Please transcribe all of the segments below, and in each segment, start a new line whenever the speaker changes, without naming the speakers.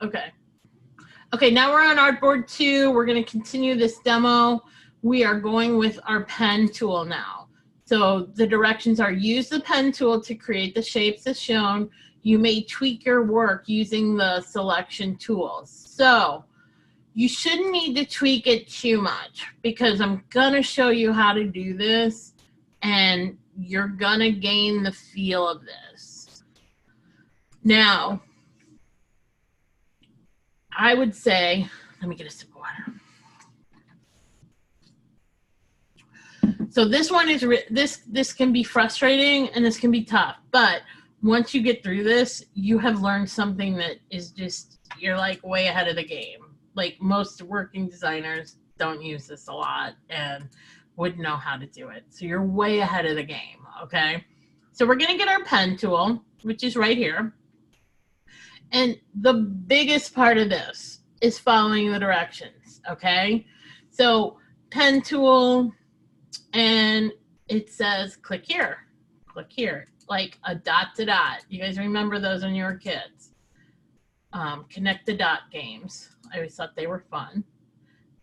loud. Okay. Okay, now we're on Artboard 2. We're going to continue this demo. We are going with our pen tool now. So the directions are use the pen tool to create the shapes as shown. You may tweak your work using the selection tools. So you shouldn't need to tweak it too much because I'm going to show you how to do this and you're going to gain the feel of this. Now, I would say, let me get a sip of water. So this one is, this can be frustrating and this can be tough, but once you get through this, you have learned something that is just, you're like way ahead of the game. Like most working designers don't use this a lot and wouldn't know how to do it. So you're way ahead of the game, okay? So we're gonna get our pen tool, which is right here. And the biggest part of this is following the directions, okay? So pen tool, and it says click here, like a dot to dot. You guys remember those when you were kids. Connect the dot games. I always thought they were fun.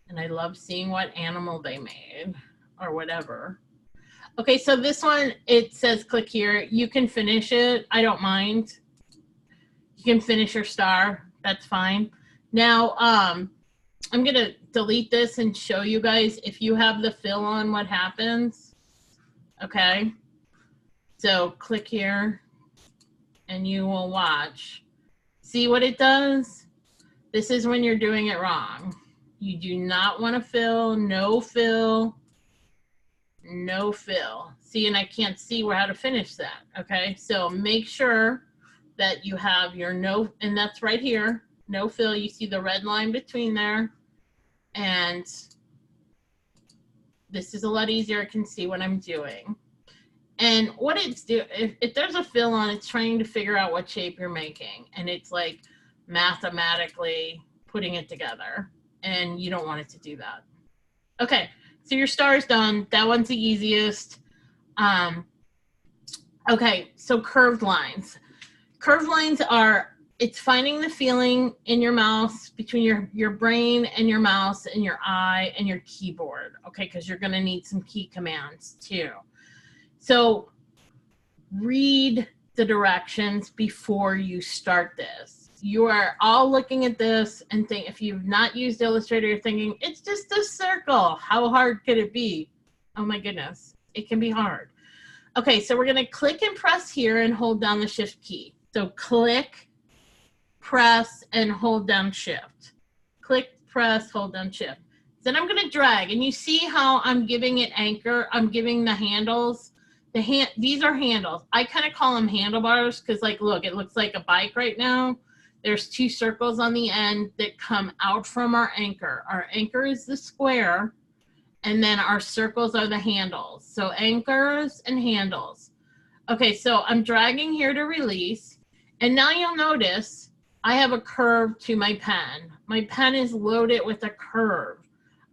And I love seeing what animal they made or whatever. Okay, so this one, it says click here. You can finish it, I don't mind. You can finish your star, that's fine. Now, I'm gonna delete this and show you guys if you have the fill on what happens, okay? So click here and you will watch. See what it does? This is when you're doing it wrong. You do not wanna fill, no fill, no fill. See, and I can't see how to finish that, okay? So make sure that you have your no, and that's right here, no fill. You see the red line between there. And this is a lot easier. I can see what I'm doing. And what it's doing, if there's a fill on, it's trying to figure out what shape you're making. And it's like mathematically putting it together. And you don't want it to do that. Okay, so your star is done. That one's the easiest. Okay, so curved lines. Curved lines are, it's finding the feeling in your mouse, between your brain and your mouse and your eye and your keyboard, okay? Because you're gonna need some key commands too. So read the directions before you start this. You are all looking at this and think, if you've not used Illustrator, you're thinking, it's just a circle. How hard could it be? Oh my goodness, it can be hard. Okay, so we're gonna click and press here and hold down the shift key. So click, press, and hold down shift. Click, press, hold down shift. Then I'm gonna drag, and you see how I'm giving it anchor, I'm giving the handles. These are handles. I kind of call them handlebars because, like, look, it looks like a bike right now. There's two circles on the end that come out from our anchor. Our anchor is the square, and then our circles are the handles. So anchors and handles. Okay, so I'm dragging here to release. And now you'll notice I have a curve to my pen. My pen is loaded with a curve.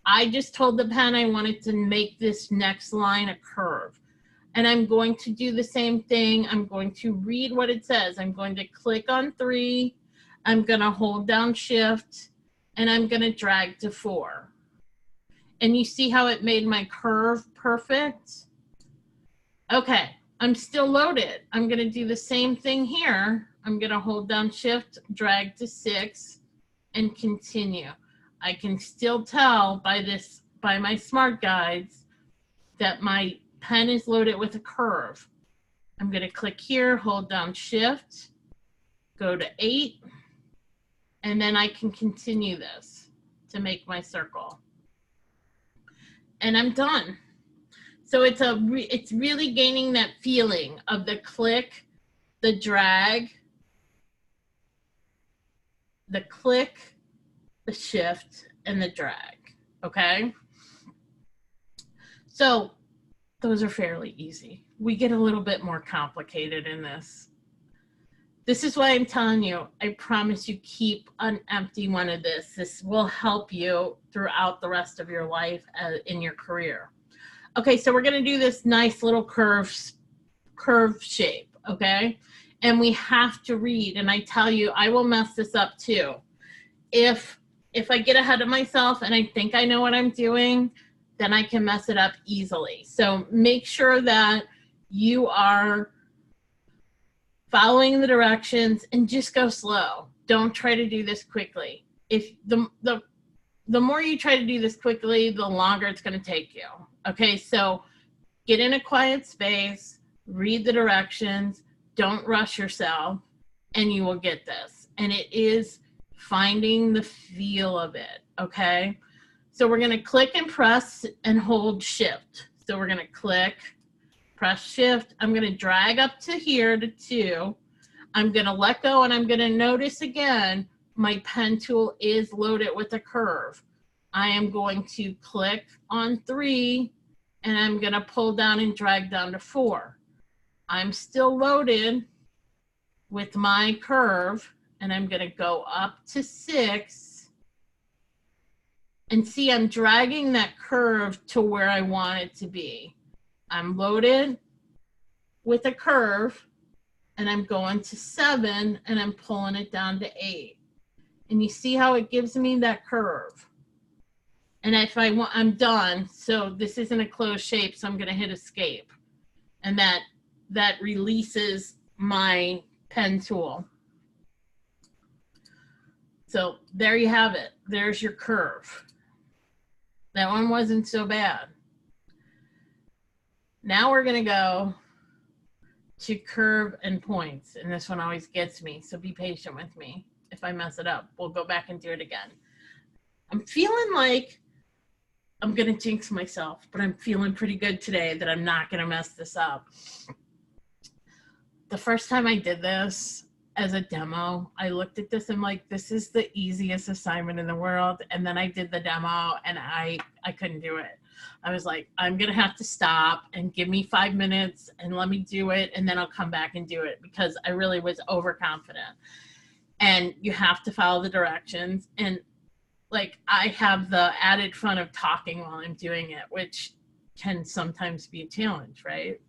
I just told the pen I wanted to make this next line a curve. And I'm going to do the same thing. I'm going to read what it says. I'm going to click on 3. I'm going to hold down shift and I'm going to drag to 4. And you see how it made my curve perfect? Okay, I'm still loaded. I'm going to do the same thing here. I'm going to hold down shift, drag to 6, and continue. I can still tell by my smart guides that my pen is loaded with a curve. I'm going to click here, hold down shift, go to 8, and then I can continue this to make my circle. And I'm done. So it's really gaining that feeling of the click, the drag, the click, the shift, and the drag, okay? So those are fairly easy. We get a little bit more complicated in this. This is why I'm telling you, I promise you keep an empty one of this. This will help you throughout the rest of your life in your career. Okay, so we're gonna do this nice little curve shape, okay? And we have to read. And I tell you, I will mess this up too. If I get ahead of myself and I think I know what I'm doing, then I can mess it up easily. So make sure that you are following the directions and just go slow. Don't try to do this quickly. If the more you try to do this quickly, the longer it's going to take you. Okay, so get in a quiet space, read the directions, don't rush yourself, and you will get this. And it is finding the feel of it, okay? So we're gonna click and press and hold shift. So we're gonna click, press shift. I'm gonna drag up to here to 2. I'm gonna let go and I'm gonna notice again, my pen tool is loaded with a curve. I am going to click on 3 and I'm gonna pull down and drag down to 4. I'm still loaded with my curve and I'm gonna go up to 6 and see I'm dragging that curve to where I want it to be. I'm loaded with a curve and I'm going to 7 and I'm pulling it down to 8. And you see how it gives me that curve. And if I want, I'm done. So this isn't a closed shape, so I'm gonna hit escape. And that releases my pen tool. So there you have it. There's your curve. That one wasn't so bad. Now we're gonna go to curve and points. And this one always gets me, so be patient with me. If I mess it up, we'll go back and do it again. I'm feeling like I'm gonna jinx myself, but I'm feeling pretty good today that I'm not gonna mess this up. The first time I did this as a demo, I looked at this and like, this is the easiest assignment in the world. And then I did the demo and I couldn't do it. I was like, I'm gonna have to stop and give me 5 minutes and let me do it. And then I'll come back and do it because I really was overconfident. And you have to follow the directions. And like, I have the added fun of talking while I'm doing it, which can sometimes be a challenge, right?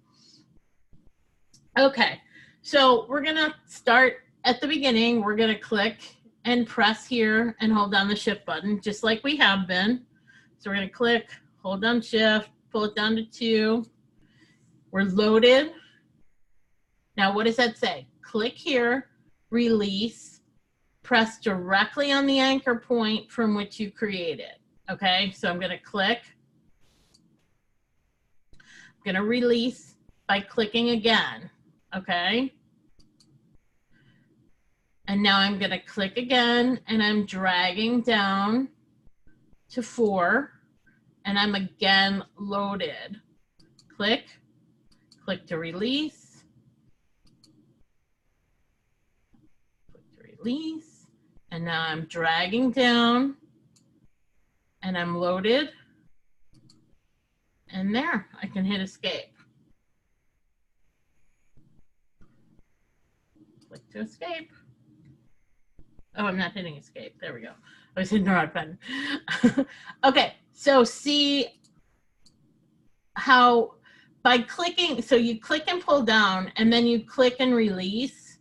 Okay, so we're gonna start at the beginning. We're gonna click and press here and hold down the shift button, just like we have been. So we're gonna click, hold down shift, pull it down to 2. We're loaded. Now what does that say? Click here, release, press directly on the anchor point from which you created. Okay, so I'm gonna click. I'm gonna release by clicking again. Okay. And now I'm gonna click again and I'm dragging down to 4 and I'm again loaded. Click, click to release, click to release, and now I'm dragging down and I'm loaded. And there, I can hit escape. Click to escape. Oh, I'm not hitting escape. There we go. I was hitting the wrong button. Okay, so see how by clicking, so you click and pull down and then you click and release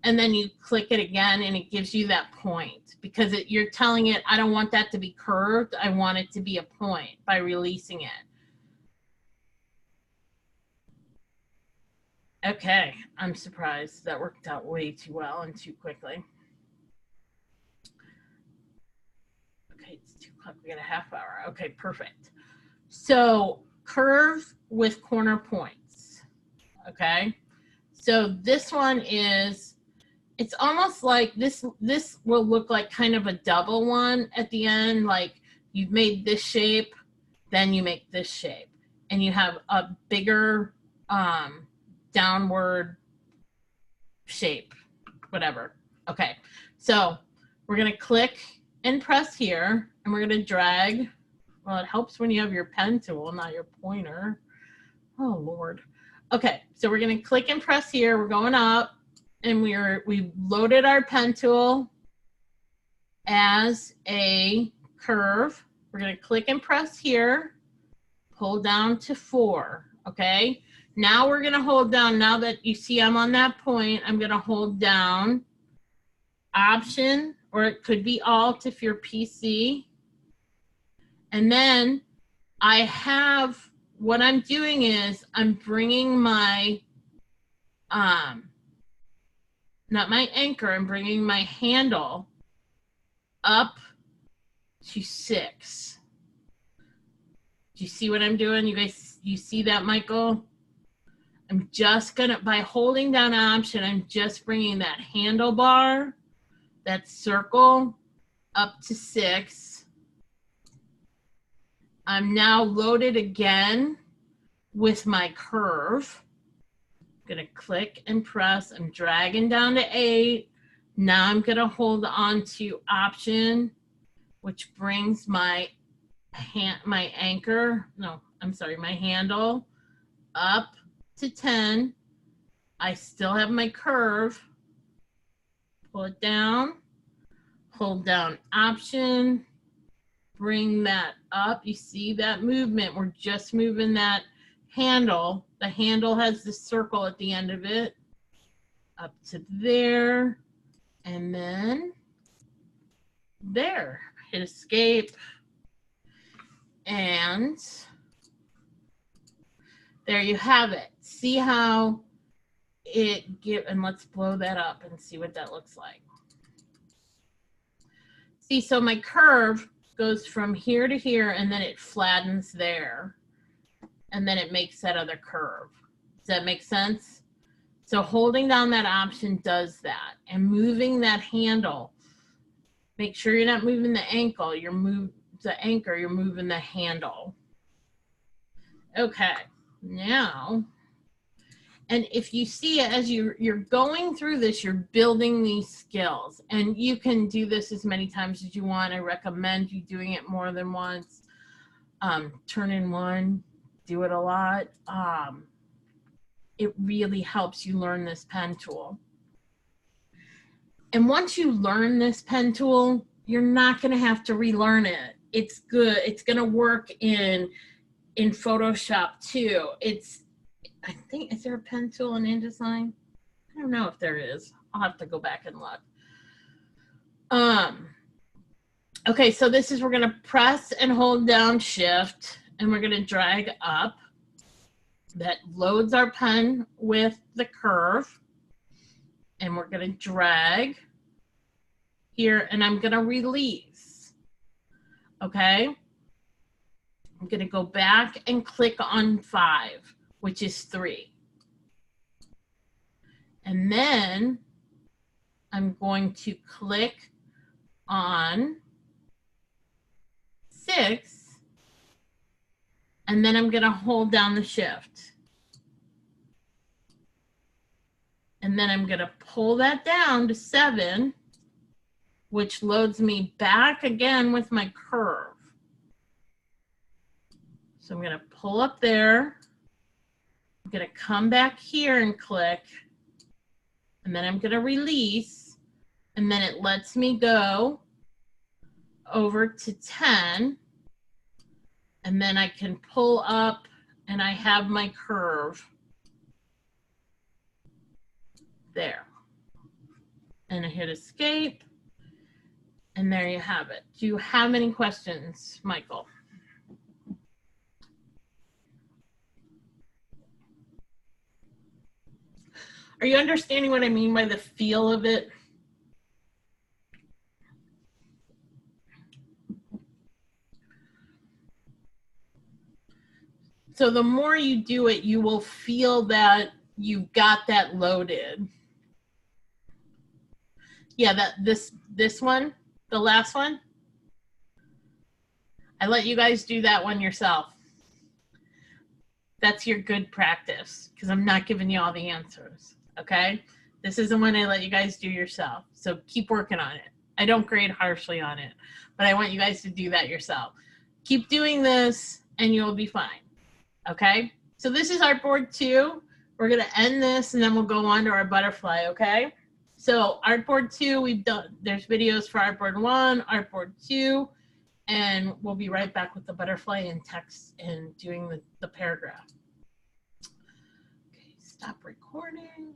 and then you click it again and it gives you that point because you're telling it, I don't want that to be curved. I want it to be a point by releasing it. Okay, I'm surprised that worked out way too well and too quickly. Okay, it's 2 o'clock, we got a half hour. Okay, perfect. So curve with corner points, okay? So this one is, it's almost like this will look like kind of a double one at the end, like you've made this shape, then you make this shape, and you have a bigger, downward shape, whatever. Okay, so we're gonna click and press here and we're gonna drag. Well, it helps when you have your pen tool, not your pointer. Oh Lord. Okay, so we're gonna click and press here. We're going up and we've loaded our pen tool as a curve. We're gonna click and press here, pull down to 4, okay? Now we're gonna hold down, now that you see I'm on that point, I'm gonna hold down Option, or it could be Alt if you're PC. And then I have, what I'm doing is I'm bringing my, not my anchor, I'm bringing my handle up to 6. Do you see what I'm doing? You guys, you see that, Michael? I'm just gonna, by holding down Option, I'm just bringing that handlebar, that circle, up to 6. I'm now loaded again with my curve. I'm gonna click and press, I'm dragging down to 8. Now I'm gonna hold on to Option, which brings my anchor, no, I'm sorry, my handle up to 10. I still have my curve. Pull it down, hold down Option, bring that up. You see that movement? We're just moving that handle. The handle has the circle at the end of it. Up to there, and then there. Hit escape. And there you have it. See how it and let's blow that up and see what that looks like. See, so my curve goes from here to here, and then it flattens there, and then it makes that other curve. Does that make sense? So holding down that Option does that, and moving that handle. Make sure you're not moving the ankle. The anchor, you're moving the handle. Okay, now, and if you see it as you're going through this, you're building these skills, and you can do this as many times as you want. I recommend you doing it more than once. Turn in one, do it a lot. It really helps you learn this pen tool. And once you learn this pen tool, you're not going to have to relearn it. It's good. It's going to work in Photoshop too. I think, is there a pen tool in InDesign? I don't know if there is. I'll have to go back and look. Okay, so this is, we're going to press and hold down Shift, and we're going to drag up. That loads our pen with the curve, and we're going to drag here, and I'm going to release. Okay, I'm going to go back and click on 5, which is 3. And then I'm going to click on 6, and then I'm going to hold down the Shift. And then I'm going to pull that down to 7, which loads me back again with my curve. So I'm going to pull up there. I'm going to come back here and click. And then I'm going to release. And then it lets me go over to 10. And then I can pull up, and I have my curve there. And I hit escape, and there you have it. Do you have any questions, Michael? Are you understanding what I mean by the feel of it? So the more you do it, you will feel that you got that loaded. Yeah, this one, the last one. I let you guys do that one yourself. That's your good practice, because I'm not giving you all the answers, okay? This is the one I let you guys do yourself. So keep working on it. I don't grade harshly on it, but I want you guys to do that yourself. Keep doing this and you'll be fine, okay? So this is Artboard 2. We're gonna end this and then we'll go on to our butterfly, okay? So Artboard 2, we've done, there's videos for Artboard 1, Artboard 2, and we'll be right back with the butterfly and text and doing the paragraph. stop recording.